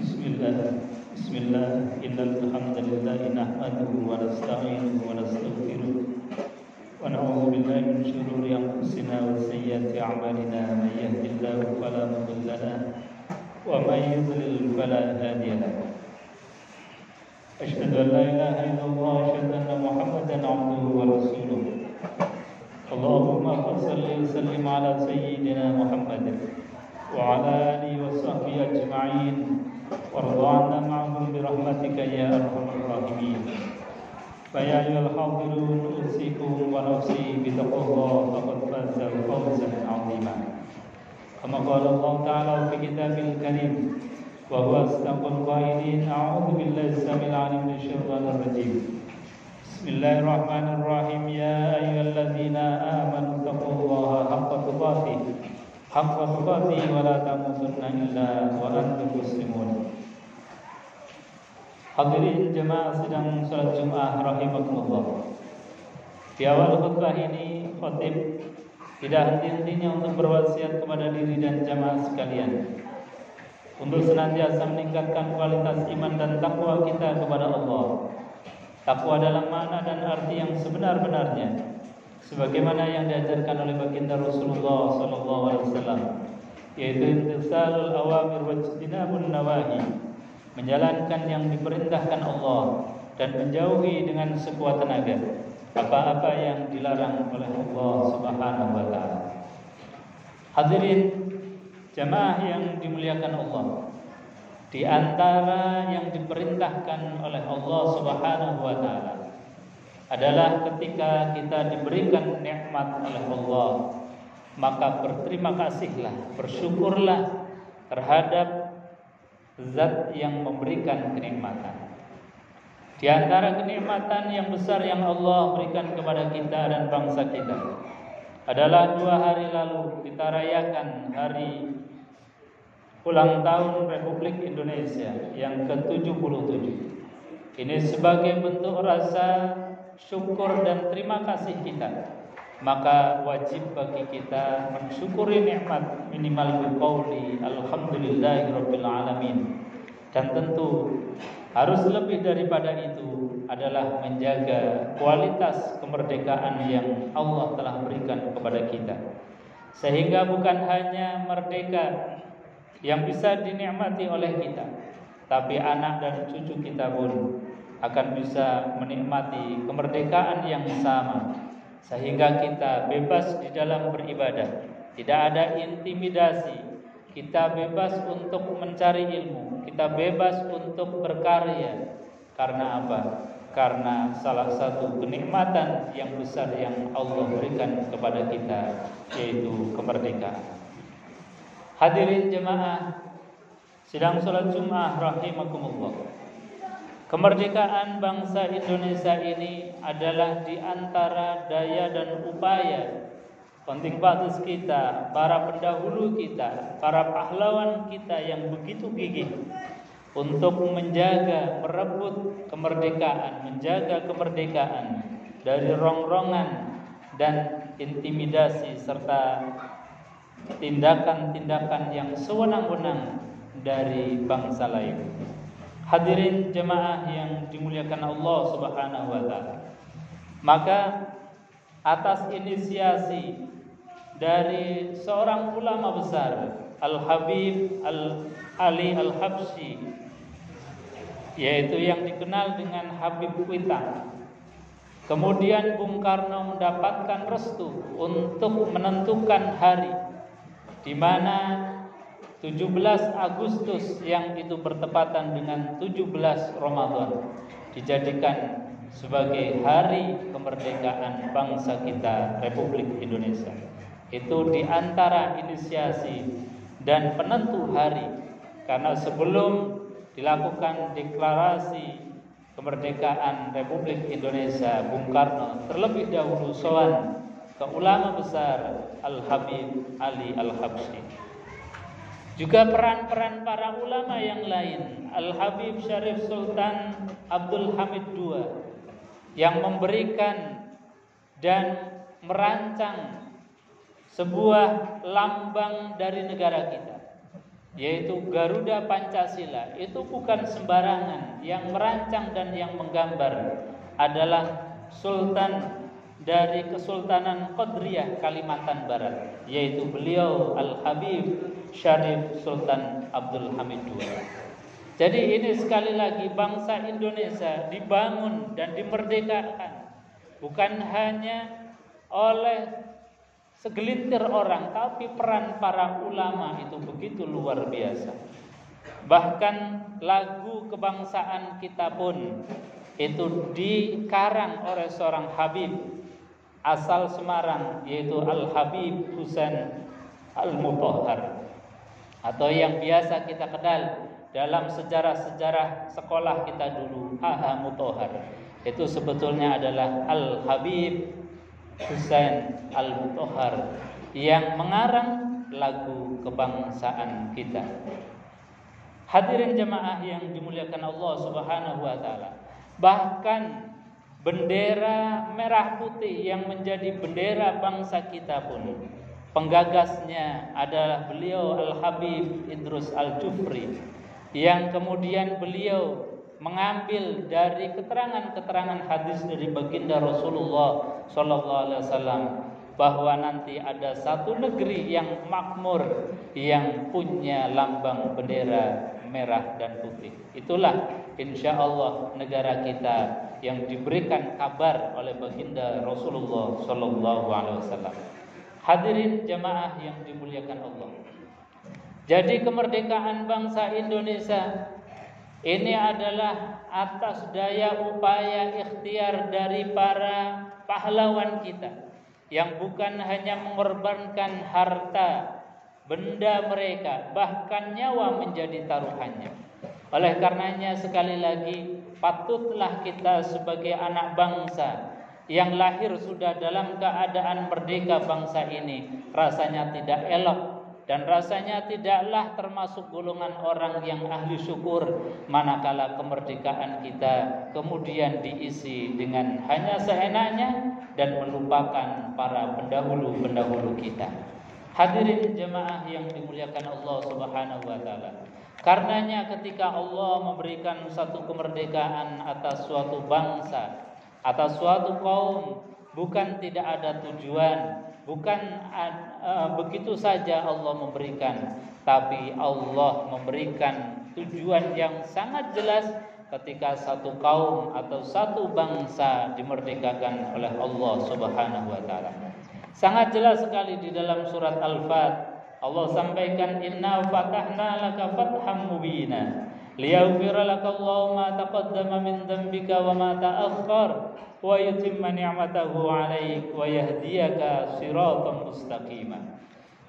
Bismillah, innal hamdalillah nahmaduhu wa nasta'inuhu wa nastaghfiruh wa na'udzu billahi min shururi anfusina wa sayyiati a'malina may yahdihillahu fala mudilla lahu wa may yudlil fala hadiya lahu. Asyhadu an la ilaha illallah wa asyhadu anna Muhammadan 'abduhu wa rasuluh. Allahumma shalli wa sallim ala sayyidina Muhammadin wa ala alihi wa sahbihi ajma'in. Warḍa'na ma'hum birahmatika ya arhamar rahimin. Fa ya ayyuhal hadirun usikum wa nafsi bi taqwallah faqad faza fawzan 'azima. Kama qala Allah ta'ala fi kitabil karim wa huwa asdaqul qailin. A'udzu billahi samil 'alim minasy syaithanir rajim. Bismillahirrahmanirrahim. Ya ayyuhalladzina amanu taqullaha haqqa tuqatih wa la tamutunna illa wa antum muslimun. Hadirin jemaah sidang salat Jumat rahimakumullah. Di awal khutbah ini khatib tidak henti-hentinya untuk berwasiat kepada diri dan jemaah sekalian untuk senantiasa meningkatkan kualitas iman dan takwa kita kepada Allah. Takwa dalam makna dan arti yang sebenar-benarnya, sebagaimana yang diajarkan oleh baginda Rasulullah SAW, yaitu imtisalul awamir wa ijtinabun nawahi, menjalankan yang diperintahkan Allah dan menjauhi dengan sekuat tenaga apa-apa yang dilarang oleh Allah Subhanahu wa taala. Hadirin jamaah yang dimuliakan Allah, di antara yang diperintahkan oleh Allah Subhanahu wa taala adalah ketika kita diberikan nikmat oleh Allah, maka berterima kasihlah, bersyukurlah terhadap zat yang memberikan kenikmatan. Di antara kenikmatan yang besar yang Allah berikan kepada kita dan bangsa kita adalah 2 hari lalu kita rayakan hari ulang tahun Republik Indonesia yang ke-77. Ini sebagai bentuk rasa syukur dan terima kasih kita. Maka wajib bagi kita mensyukuri nikmat minimal biqauli alhamdulillahirabbil alamin. Dan tentu harus lebih daripada itu adalah menjaga kualitas kemerdekaan yang Allah telah berikan kepada kita. Sehingga bukan hanya merdeka yang bisa dinikmati oleh kita, tapi anak dan cucu kita pun akan bisa menikmati kemerdekaan yang sama. Sehingga kita bebas di dalam beribadah, tidak ada intimidasi, kita bebas untuk mencari ilmu, kita bebas untuk berkarya. Karena apa? Karena salah satu kenikmatan yang besar yang Allah berikan kepada kita, yaitu kemerdekaan. Hadirin jemaah sidang salat Jumat rahimakumullah. Kemerdekaan bangsa Indonesia ini adalah di antara daya dan upaya penting bagus kita, para pendahulu kita, para pahlawan kita yang begitu gigih untuk menjaga, merebut kemerdekaan, menjaga kemerdekaan dari rongrongan dan intimidasi serta tindakan-tindakan yang sewenang-wenang dari bangsa lain. Hadirin jemaah yang dimuliakan Allah Subhanahu wa taala. Maka atas inisiasi dari seorang ulama besar, Al-Habib Ali Al-Habsyi, yaitu yang dikenal dengan Habib Kuitang. Kemudian Bung Karno mendapatkan restu untuk menentukan hari di mana 17 Agustus yang itu bertepatan dengan 17 Ramadan dijadikan sebagai hari kemerdekaan bangsa kita Republik Indonesia. Itu di antara inisiasi dan penentu hari, karena sebelum dilakukan deklarasi kemerdekaan Republik Indonesia, Bung Karno terlebih dahulu sowan ke ulama besar Al-Habib Ali Al-Habsyi. Juga peran-peran para ulama yang lain, Al-Habib Syarif Sultan Abdul Hamid II yang memberikan dan merancang sebuah lambang dari negara kita, yaitu Garuda Pancasila. Itu bukan sembarangan. Yang merancang dan yang menggambar adalah Sultan dari Kesultanan Qadriyah Kalimantan Barat, yaitu beliau Al-Habib Syarif Sultan Abdul Hamid II. Jadi ini sekali lagi bangsa Indonesia dibangun dan dimerdekakan bukan hanya oleh segelintir orang, tapi peran para ulama itu begitu luar biasa. Bahkan lagu kebangsaan kita pun itu dikarang oleh seorang Habib asal Semarang, yaitu Al-Habib Husain Al-Mutahhar, atau yang biasa kita kenal dalam sejarah-sejarah sekolah kita dulu, Aha Mutahhar. Itu sebetulnya adalah Al-Habib Husain Al-Mutahhar yang mengarang lagu kebangsaan kita. Hadirin jemaah yang dimuliakan Allah Subhanahu wa taala, bahkan bendera merah putih yang menjadi bendera bangsa kita pun penggagasnya adalah beliau Al-Habib Idrus Al-Jufri, yang kemudian beliau mengambil dari keterangan-keterangan hadis dari baginda Rasulullah sallallahu alaihi wasallam bahwa nanti ada satu negeri yang makmur yang punya lambang bendera merah dan putih. Itulah insyaallah negara kita yang diberikan kabar oleh baginda Rasulullah sallallahu alaihi wasallam. Hadirin jemaah yang dimuliakan Allah. Jadi kemerdekaan bangsa Indonesia ini adalah atas daya upaya ikhtiar dari para pahlawan kita yang bukan hanya mengorbankan harta, benda mereka, bahkan nyawa menjadi taruhannya. Oleh karenanya sekali lagi patutlah kita sebagai anak bangsa yang lahir sudah dalam keadaan merdeka bangsa ini rasanya tidak elok dan rasanya tidaklah termasuk golongan orang yang ahli syukur manakala kemerdekaan kita kemudian diisi dengan hanya seenaknya dan melupakan para pendahulu-pendahulu kita. Hadirin jemaah yang dimuliakan Allah Subhanahu wa taala. Karenanya ketika Allah memberikan satu kemerdekaan atas suatu bangsa, atas suatu kaum, bukan tidak ada tujuan, bukan begitu saja Allah memberikan, tapi Allah memberikan tujuan yang sangat jelas ketika satu kaum atau satu bangsa dimerdekakan oleh Allah Subhanahu wa taala. Sangat jelas sekali di dalam surat Al-Fat Allah sampaikan, inna fatahna laka fatham mubina liyaghfira lakallahu ma taqaddama min dhanbika wa ma ta'akhkhar wa yutimma ni'matahu 'alaik wa yahdiyaka siratan mustaqima.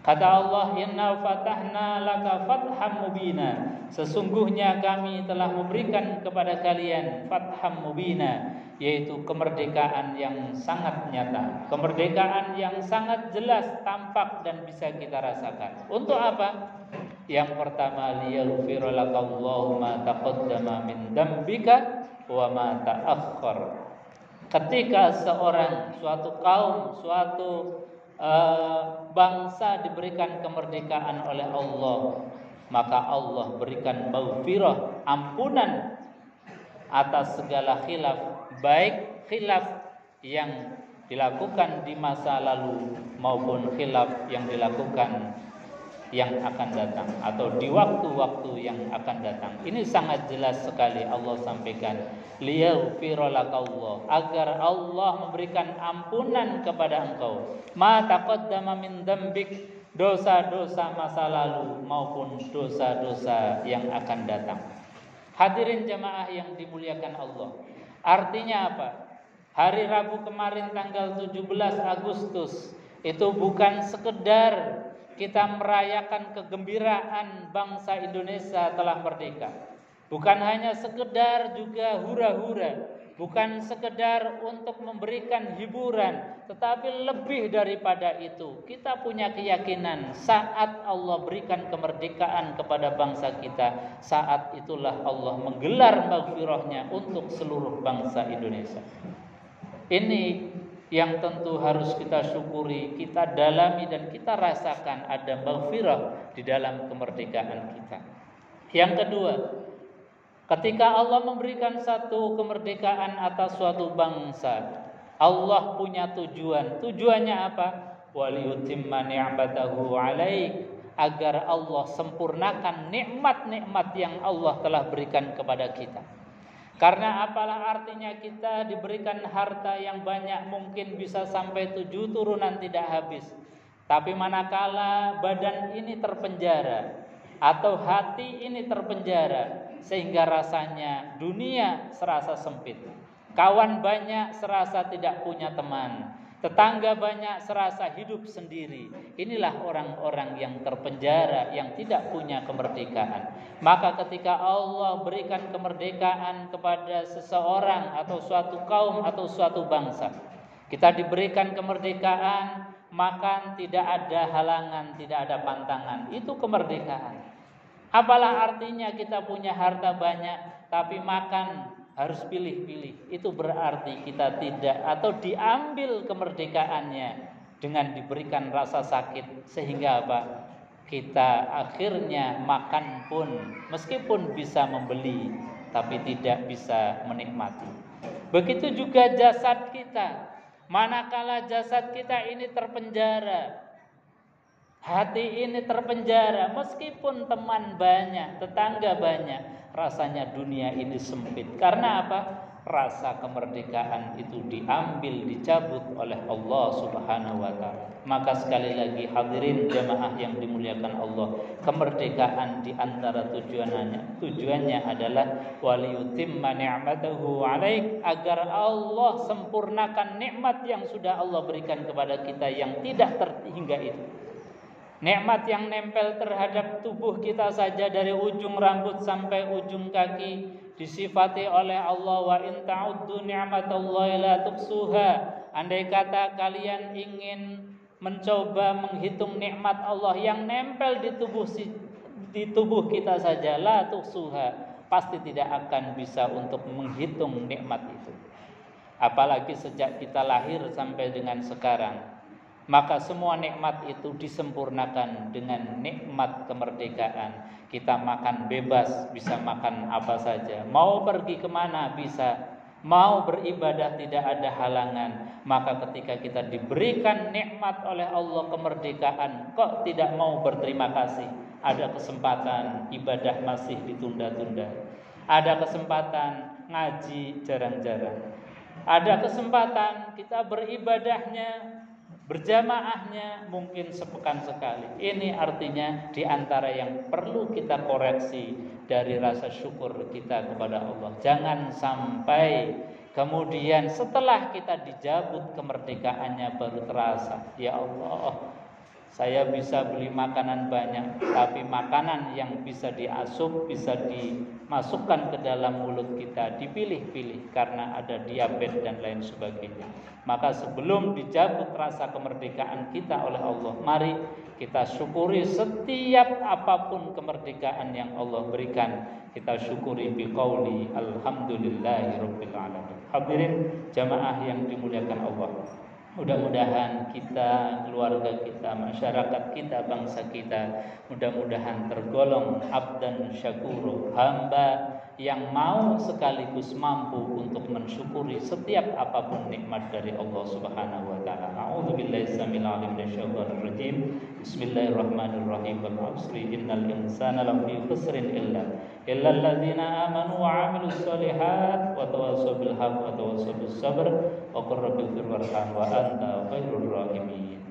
Kata Allah, inna fatahna laka fatham mubina, sesungguhnya kami telah memberikan kepada kalian fatham mubina, yaitu kemerdekaan yang sangat nyata, kemerdekaan yang sangat jelas, tampak dan bisa kita rasakan. Untuk apa? Yang pertama, liyaghfira lakallahu ma taqaddama min dambika wa ma ta'akhkhar. Ketika suatu kaum, suatu bangsa diberikan kemerdekaan oleh Allah, maka Allah berikan maghfirah, ampunan atas segala khilaf, baik khilaf yang dilakukan di masa lalu maupun khilaf yang dilakukan yang akan datang atau di waktu-waktu yang akan datang. Ini sangat jelas sekali Allah sampaikan, liyaghfira lakallah, agar Allah memberikan ampunan kepada engkau, ma taqaddama min dzambik, dosa-dosa masa lalu maupun dosa-dosa yang akan datang. Hadirin jemaah yang dimuliakan Allah. Artinya apa? Hari Rabu kemarin tanggal 17 Agustus itu bukan sekedar kita merayakan kegembiraan bangsa Indonesia telah merdeka. Bukan hanya sekedar juga hura-hura, bukan sekedar untuk memberikan hiburan, tetapi lebih daripada itu, kita punya keyakinan saat Allah berikan kemerdekaan kepada bangsa kita, saat itulah Allah menggelar maghfirahnya untuk seluruh bangsa Indonesia. Ini yang tentu harus kita syukuri, kita dalami dan kita rasakan ada maghfirah di dalam kemerdekaan kita. Yang kedua, ketika Allah memberikan satu kemerdekaan atas suatu bangsa, Allah punya tujuan. Tujuannya apa? Waliyutimma ni'matahu 'alaik, agar Allah sempurnakan nikmat-nikmat yang Allah telah berikan kepada kita. Karena apalah artinya kita diberikan harta yang banyak, mungkin bisa sampai 7 turunan tidak habis. Tapi manakala badan ini terpenjara atau hati ini terpenjara, sehingga rasanya dunia serasa sempit, kawan banyak serasa tidak punya teman, tetangga banyak serasa hidup sendiri. Inilah orang-orang yang terpenjara, yang tidak punya kemerdekaan. Maka ketika Allah berikan kemerdekaan kepada seseorang atau suatu kaum atau suatu bangsa, kita diberikan kemerdekaan, makan tidak ada halangan, tidak ada pantangan. Itu kemerdekaan. Apalah artinya kita punya harta banyak tapi makan harus pilih-pilih. Itu berarti kita tidak atau diambil kemerdekaannya dengan diberikan rasa sakit, sehingga apa? Kita akhirnya makan pun meskipun bisa membeli tapi tidak bisa menikmati. Begitu juga jasad kita. Manakala jasad kita ini terpenjara, hati ini terpenjara, meskipun teman banyak, tetangga banyak, rasanya dunia ini sempit. Karena apa? Rasa kemerdekaan itu diambil, dicabut oleh Allah Subhanahu wa taala. Maka sekali lagi hadirin jemaah yang dimuliakan Allah, kemerdekaan di antara tujuannya adalah waliyutimma ni'matahu 'alaik, agar Allah sempurnakan nikmat yang sudah Allah berikan kepada kita yang tidak terhingga itu. Nikmat yang nempel terhadap tubuh kita saja dari ujung rambut sampai ujung kaki, disifati oleh Allah, wa in ta'uddu ni'matallahi la tuhsuha. Andai kata kalian ingin mencoba menghitung nikmat Allah yang nempel di tubuh kita saja, la tuhsuha, pasti tidak akan bisa untuk menghitung nikmat itu. Apalagi sejak kita lahir sampai dengan sekarang, maka semua nikmat itu disempurnakan dengan nikmat kemerdekaan. Kita makan bebas, bisa makan apa saja, mau pergi kemana bisa, mau beribadah tidak ada halangan. Maka ketika kita diberikan nikmat oleh Allah kemerdekaan, kok tidak mau berterima kasih? Ada kesempatan ibadah masih ditunda-tunda, ada kesempatan ngaji jarang-jarang, ada kesempatan kita beribadahnya, berjamaahnya mungkin sepekan sekali. Ini artinya di antara yang perlu kita koreksi dari rasa syukur kita kepada Allah. Jangan sampai kemudian setelah kita dijabut kemerdekaannya baru terasa, ya Allah, saya bisa beli makanan banyak, tapi makanan yang bisa diasup, bisa dimasukkan ke dalam mulut kita dipilih-pilih karena ada diabetes dan lain sebagainya. Maka sebelum dijabut rasa kemerdekaan kita oleh Allah, mari kita syukuri setiap apapun kemerdekaan yang Allah berikan. Kita syukuri biqauli alhamdulillahirabbil alamin. Hadirin jamaah yang dimuliakan Allah, mudah-mudahan kita, keluarga kita, masyarakat kita, bangsa kita, mudah-mudahan tergolong abdan syakuru, hamba yang mau sekaligus mampu untuk mensyukuri setiap apapun nikmat dari Allah Subhanahu wa taala. A'udzubillahi samil alim minasyaitonir rajim. Bismillahirrahmanirrahim. Wal 'asri innal insana lafi khusrin illa alladzina amanu wa 'amilus shalihat wa tawassaw bil haqqi wa tawassaw bis sabr wa qur rabbighfir warham wa anta khairur rahimin.